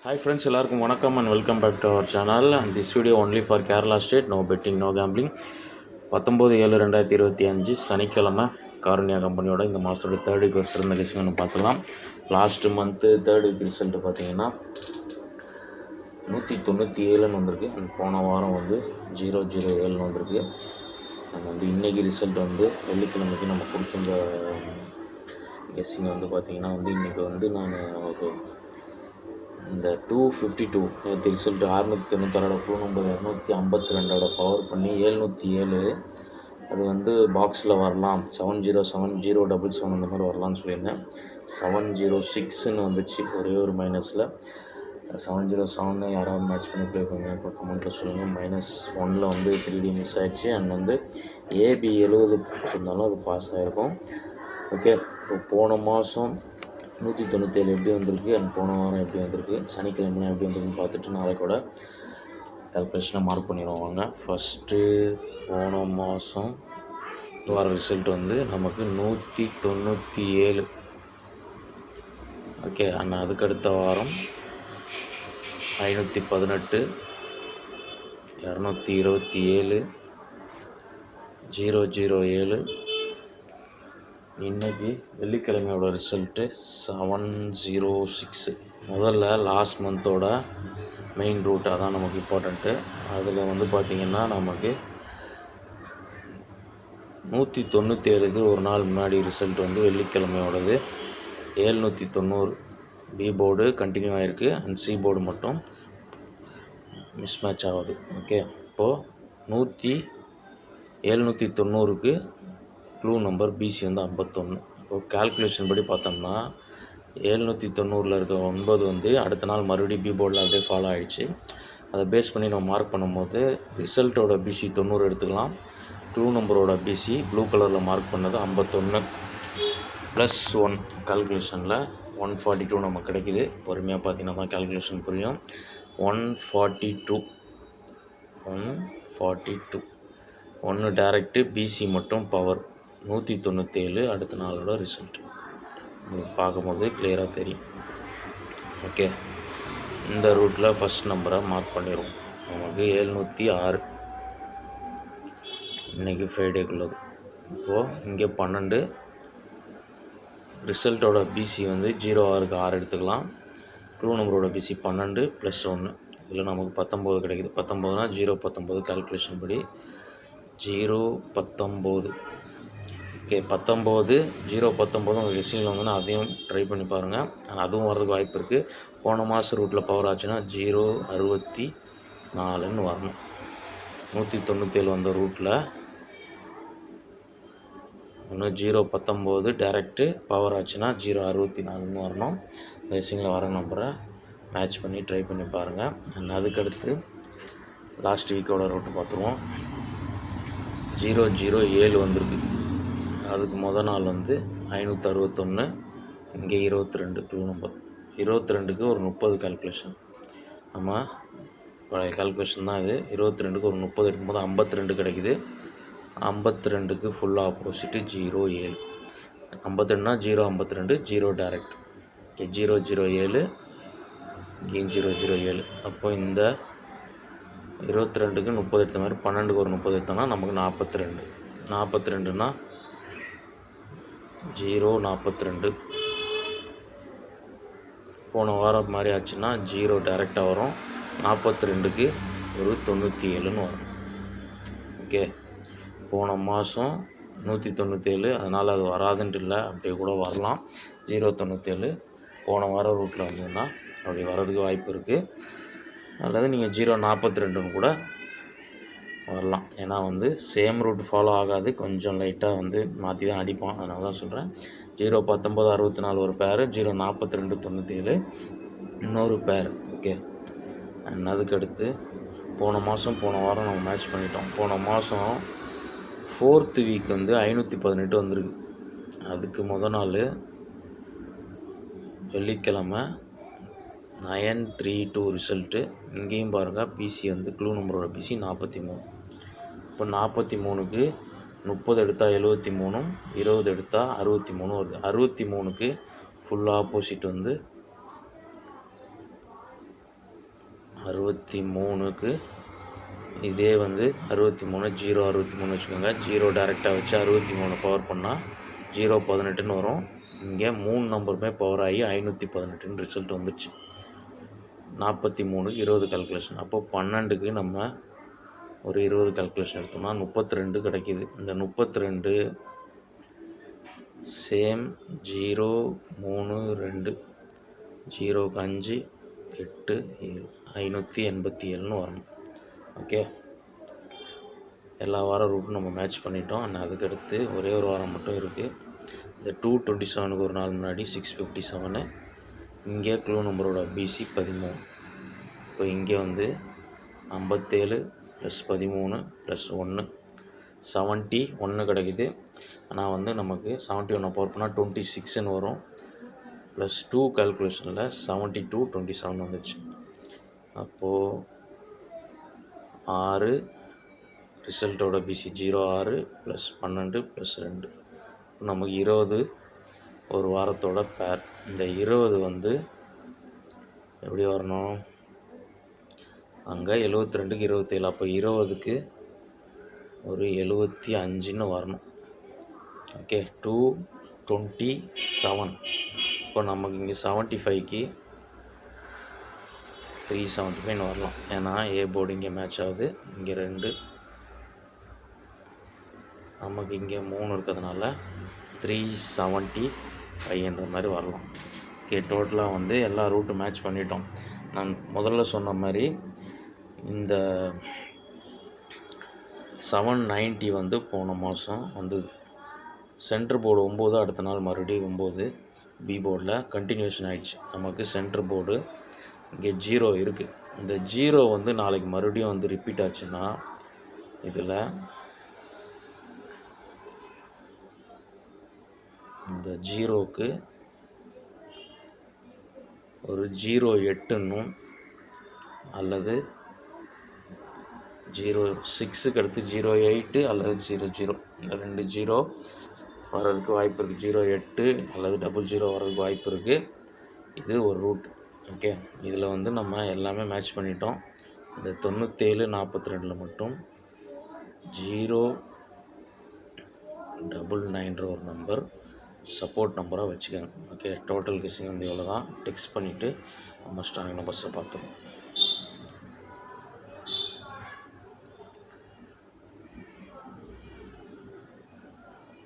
Hi friends, எல்லாருக்கும் வணக்கம் and welcome back to our channel, and this video only for Kerala state, no betting, no gambling. 19/7/2025 சனிக்கிழமை காருண்யா கம்பெனியோட இந்த மாதத்தோட third week ஒரு சிறந்த கெஸிங்னு பார்த்துக்கலாம். Last month third week result பார்த்தீங்கன்னா 197 வந்திருக்கு. அண்ட் போன வாரம் வந்து 007 வந்திருக்கு. அண்ட் வந்து இன்றைக்கி ரிசல்ட் வந்து வெள்ளிக்கிழமைக்கு நம்ம கொடுத்துருந்த கெஸ்ஸிங் வந்து பார்த்திங்கன்னா வந்து இன்றைக்கி வந்து நான் இந்த 252 நேற்று ரிசல்ட்டு 696 க்ளூ நம்பர் 252 பவர் பண்ணி 707 அது வந்து பாக்ஸில் வரலாம் 707077 அந்த மாதிரி வரலாம்னு சொல்லியிருந்தேன். 706ன்னு வந்துச்சு, ஒரே ஒரு மைனஸில். 707 யாராவது மேட்ச் பண்ணி ப்ளே பண்ணுங்க, இப்போ கமெண்ட்டில் சொல்லுங்கள். -1 வந்து 3D மிஸ் ஆகிடுச்சு. அண்ட் வந்து AB 70 இருந்தாலும் அது பாஸ் ஆகிருக்கும். ஓகே, இப்போ போன மாதம் 197 எப்படி வந்திருக்கு அண்ட் போன வாரம் எப்படி வந்திருக்கு, சனிக்கிழமை எப்படி வந்திருக்குன்னு பார்த்துட்டு நாளைக்கூட கால்குலேஷனை மார்க் பண்ணிடுவாங்க. ஃபஸ்ட்டு போன மாதம் வார ரிசல்ட் வந்து நமக்கு 197. ஓகே, அண்ட் அதுக்கடுத்த வாரம் 518, 227, 007. இன்றைக்கி வெள்ளிக்கிழமையோட ரிசல்ட்டு 706. முதல்ல லாஸ்ட் மந்தோட மெயின் ரூட் அதான் நமக்கு இம்பார்ட்டண்ட்டு. அதில் வந்து பார்த்திங்கன்னா நமக்கு 197க்கு ஒரு நாள் முன்னாடி ரிசல்ட் வந்து வெள்ளிக்கிழமையோடது 790. பி போர்டு கண்டினியூ ஆகிருக்கு அண்ட் சி போர்டு மட்டும் மிஸ் மேட்ச் ஆகுது. ஓகே, இப்போது 790க்கு க்ளூ நம்பர் பிசி வந்து 51. இப்போது கால்குலேஷன் படி பார்த்தோம்னா 790 இருக்க 9 வந்து அடுத்த நாள் மறுபடியும் பி போர்டில் அப்படியே ஃபாலோ ஆகிடுச்சு. அதை பேஸ் பண்ணி நம்ம மார்க் பண்ணும்போது ரிசல்ட்டோட பிசி 90 எடுத்துக்கலாம். க்ளூ நம்பரோட பிசி ப்ளூ கலரில் மார்க் பண்ணது 51 +1 கால்குலேஷனில் 142 நமக்கு கிடைக்கிது. பொறுமையாக பார்த்தீங்கன்னா தான் கால்குலேஷன் புரியும். 142 1 டேரெக்டு, பிசி மட்டும் பவர் 197 அடுத்த நாளோட ரிசல்ட் உங்களுக்கு பார்க்கும்போது கிளியராக தெரியும். ஓகே, இந்த ரூட்டில் ஃபஸ்ட் நம்பரை மார்க் பண்ணிடுவோம். நமக்கு 706 இன்றைக்கி ஃப்ரைடேக்குள்ளது. இப்போது இங்கே 12 ரிசல்ட்டோட பிசி வந்து 06க்கு 6 எடுத்துக்கலாம். க்ளூ நம்பரோட பிசி 12 +1 இதில் நமக்கு 19 கிடைக்குது. 19னா 019 கால்குலேஷன் படி 019. ஓகே, 19 019 உங்கள் கெஸ்ஸிங்கில் வந்து அதையும் ட்ரை பண்ணி பாருங்கள். ஆனால் அதுவும் வரதுக்கு வாய்ப்பு இருக்குது. போன மாதம் ரூட்டில் பவர் ஆச்சுன்னா 064ன்னு வரணும். 197 வந்த ரூட்டில் இன்னும் 019 டேரெக்டு பவர் ஆச்சுன்னா 064ன்னு வரணும். கெஸ்ஸிங்கில் வர நம்பரை மேட்ச் பண்ணி ட்ரை பண்ணி பாருங்கள். அண்ட் அதுக்கடுத்து லாஸ்ட் வீக்கோட ரூட்டு பார்த்துருவோம். 007 வந்திருக்கு. அதுக்கு நாள் வந்து 561, இங்கே 22 க்ளூ நம்பர். 22க்கு ஒரு 30 கால்குலேஷன். நம்ம பழைய கால்குலேஷன் தான் இது. 22க்கு ஒரு 30 எடுக்கும்போது 52 கிடைக்குது. 52க்கு ஃபுல் ஆப்போசிட்டு 07. 52னா 052, 0 டேரெக்ட். ஓகே, 007 இங்கேயும் 007. அப்போ இந்த 22க்கு 30 எடுத்த மாதிரி 12க்கு ஒரு 30 எடுத்தோம்னா நமக்கு 42. 42னா 042. போன வாரம் மாதிரி ஆச்சுன்னா 0 டேரெக்டாக வரும். 42க்கு ஒரு 97ன்னு வரும். ஓகே, போன மாதம் 197, அதனால் அது வராதுன்ட்டு இல்லை, அப்படியே கூட வரலாம். 097 போன வாரம் ரூட்டில் வந்ததுன்னா அப்படி வர்றதுக்கு வாய்ப்பு இருக்குது. அல்லது நீங்கள் 042ன்னு கூட வரலாம். ஏன்னா வந்து சேம் ரூட் ஃபாலோ ஆகாது, கொஞ்சம் லைட்டாக வந்து மாற்றி தான் அடிப்போம். அதனால தான் சொல்கிறேன். 019 64 ஒரு பேர், 042 97 இன்னொரு பேர். ஓகே, அண்ட் அதுக்கடுத்து போன வாரம் நம்ம மேட்ச் பண்ணிட்டோம். போன மாதம் 4th வீக் வந்து 518 வந்திருக்கு. அதுக்கு நாள் வெள்ளிக்கிழமை 932 ரிசல்ட்டு. இங்கேயும் பாருங்கள், பிசி வந்து க்ளூ நம்பரோட பிசி 43. இப்போ 43க்கு 30 எடுத்தால் 73, 20 எடுத்தால் 63 வருது. 63க்கு ஃபுல் ஆப்போசிட் வந்து 63க்கு இதே வந்து 63 0 63 வச்சுக்கோங்க. 0 டேரெக்டாக வச்சு 63 பவர் பண்ணால் 0 18ன்னு வரும். இங்கே 3 நம்பருமே பவர் ஆகி 518ன்னு ரிசல்ட் வந்துடுச்சு. 43க்கு 20 கால்குலேஷன். அப்போ 12க்கு நம்ம ஒரு 20 கால்குலேஷன் எடுத்தோம்னா 32 கிடைக்கிது. இந்த 32 சேம் 0 3 2 0க்கு 5 8 7 587ன்னு வரணும். ஓகே, எல்லா வாரம் ரூட்டும் நம்ம மேட்ச் பண்ணிட்டோம். ஆனால் அதுக்கடுத்து ஒரே ஒரு வாரம் மட்டும் இருக்குது. இந்த 227க்கு ஒரு நாள் முன்னாடி 657. இங்கே க்ளூ நம்பரோட பிசி 13. இப்போ இங்கே வந்து 57 + 13 + 1 71 கிடைக்குது. ஆனால் வந்து நமக்கு 71 பவர் பண்ணால் 26ன்னு வரும். +2 கால்குலேஷனில் 72 27 வந்துச்சு. அப்போது 6 ரிசல்ட்டோட பிசி 06 + 12 + 2 நமக்கு 20 ஒரு வாரத்தோட பேர். இந்த 20 வந்து எப்படி வரணும்? அங்கே 72க்கு 27. அப்போ 20க்கு ஒரு 75ன்னு வரணும். ஓகே, 227. இப்போ நமக்கு இங்கே 75க்கு 375 வரலாம். ஏன்னா ஏ போர்டு இங்கே மேட்ச் ஆகுது. இங்கே 2 நமக்கு இங்கே 3 இருக்கிறதுனால 375ன்ற மாதிரி வரலாம். ஓகே, டோட்டலாக வந்து எல்லா ரூட்டும் மேட்ச் பண்ணிட்டோம். நான் முதல்ல சொன்ன மாதிரி இந்த 790 வந்து போன மாதம் வந்து சென்ட்ரு போர்டு 9, அடுத்த நாள் மறுபடியும் 9 பி போர்டில் கண்டினியூஷன் ஆகிடுச்சு. நமக்கு சென்ட்ரு போர்டு இங்கே 0 இருக்குது. இந்த 0 வந்து நாளைக்கு மறுபடியும் வந்து ரிப்பீட் ஆச்சுன்னா இதில் இந்த 0க்கு ஒரு 08ன்னும் அல்லது 06க்கு அடுத்து 08 அல்லது 00, இந்த 2 0 வர்றதுக்கு வாய்ப்பு இருக்குது. 08 அல்லது 00 வர்றதுக்கு வாய்ப்பு இருக்குது. இது ஒரு ரூட். ஓகே, இதில் வந்து நம்ம எல்லாமே மேட்ச் பண்ணிட்டோம். இந்த 97 42ல் மட்டும் 099ன்ற ஒரு நம்பர் சப்போர்ட் நம்பராக வச்சுக்கோங்க. ஓகே, டோட்டல் கெஸ்ஸிங் வந்து இவ்வளோ தான். டெக்ஸ்ட் பண்ணிவிட்டு நம்ம ஸ்ட்ராங் நம்பர்ஸை பார்த்துருவோம்.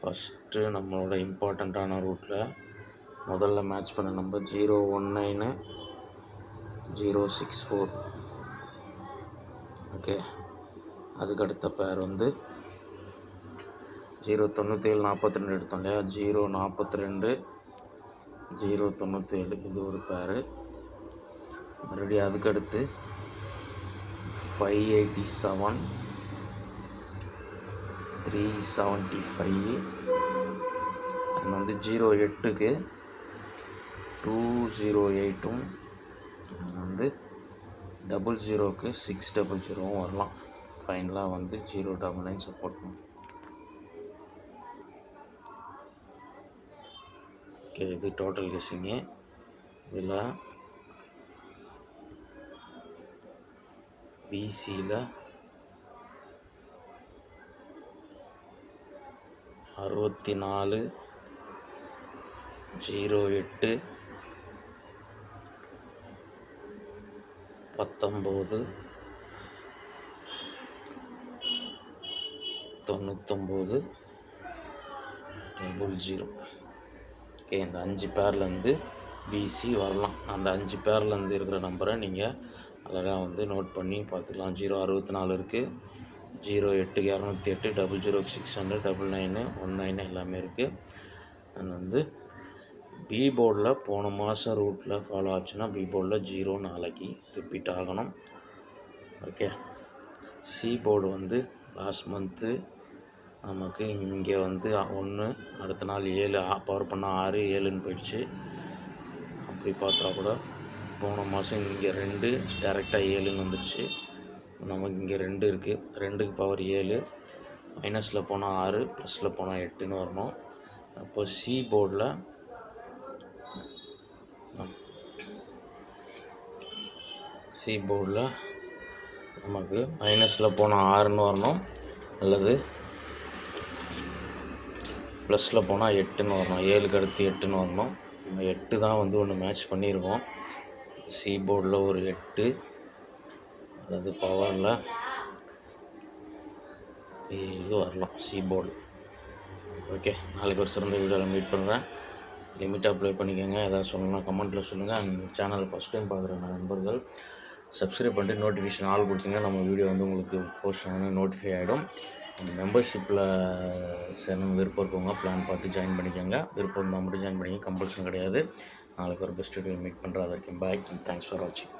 ஃபஸ்ட்டு நம்மளோட இம்பார்ட்டண்ட்டான ரூட்டில் முதல்ல மேட்ச் பண்ண நம்பர் 019 064. ஓகே, அதுக்கடுத்த பேர் வந்து 097 42 எடுத்தோம் இல்லையா? 042 097 இது ஒரு பேரு. மறுபடியும் அதுக்கடுத்து 587 375 அண்ட் வந்து 08க்கு 208ம் வந்து 00க்கு 600வும் வரலாம். ஃபைனலாக வந்து 099 சப்போர்ட் பண்ணும். ஓகே, இது டோட்டல் கெஸ்ஸிங்கு. இதில் பிசியில் 64 08 19 99 00. ஓகே, இந்த 5 பேர்லேருந்து பிசி வரலாம். அந்த 5 பேர்லேருந்து இருக்கிற நம்பரை நீங்கள் அழகாக வந்து நோட் பண்ணி பார்த்துக்கலாம். 064 இருக்குது, 08க்கு 208, 00க்கு 600, 99 19 எல்லாமே இருக்குது. அண்ட் வந்து பி போர்டில் போன மாதம் ரூட்டில் ஃபாலோ ஆச்சுன்னா பி போர்டில் 0 நாளைக்கு ரிப்பீட் ஆகணும். ஓகே, சி போர்டு வந்து லாஸ்ட் மந்த்து நமக்கு இங்கே வந்து 1, அடுத்த நாள் 7 பவர் பண்ணால் 6 7ன்னு போயிடுச்சு. அப்படி பார்த்தா கூட போன மாதம் இங்கே 2 டேரெக்டாக 7ன்னு வந்துடுச்சு. நமக்கு இங்கே 2 இருக்குது. 2க்கு பவர் 7, மைனஸில் போனால் 6, ப்ளஸில் போனால் 8ன்னு வரணும். அப்போ சி சி போர்டில் நமக்கு மைனஸில் போனால் 6ன்னு வரணும், அல்லது ப்ளஸில் போனால் 8ன்னு வரணும். 7க்கு அடுத்து 8ன்னு வரணும். நம்ம 8 தான் வந்து ஒன்று மேட்ச் பண்ணியிருக்கோம். சி போர்டில் ஒரு 8 அல்லது பவரில் 7 வரலாம் சி போர்டு. ஓகே, நாளைக்கு ஒரு சிறந்த வீடியோவில் மீட் பண்ணுறேன். லிமிட்டாக ப்ளே பண்ணிக்கோங்க. எதாவது சொல்லணும்னா கமெண்ட்டில் சொல்லுங்கள். அண்ட் சேனல் ஃபஸ்ட் டைம் பார்க்குற நண்பர்கள் சப்ஸ்கிரைப் பண்ணிட்டு நோட்டிஃபிகேஷன் ஆல் கொடுத்தீங்கன்னா நம்ம வீடியோ வந்து உங்களுக்கு போஸ்ட் ஆகி நோட்டிஃபை ஆகிடும். மெம்பர்ஷிப்பில் சேரணும் விருப்பம் இருக்கவங்க பிளான் பார்த்து ஜாயின் பண்ணிக்கோங்க. விருப்பம் இருந்தால் மட்டும் ஜாயின் பண்ணிக்கோங்க, கம்பல்ஷன் கிடையாது. நாளைக்கு ஒரு பெஸ்ட் வீடியோ மீட் பண்ணுறேன். அது வரைக்கும் பாய். தேங்க்ஸ் ஃபார் வாட்சிங்.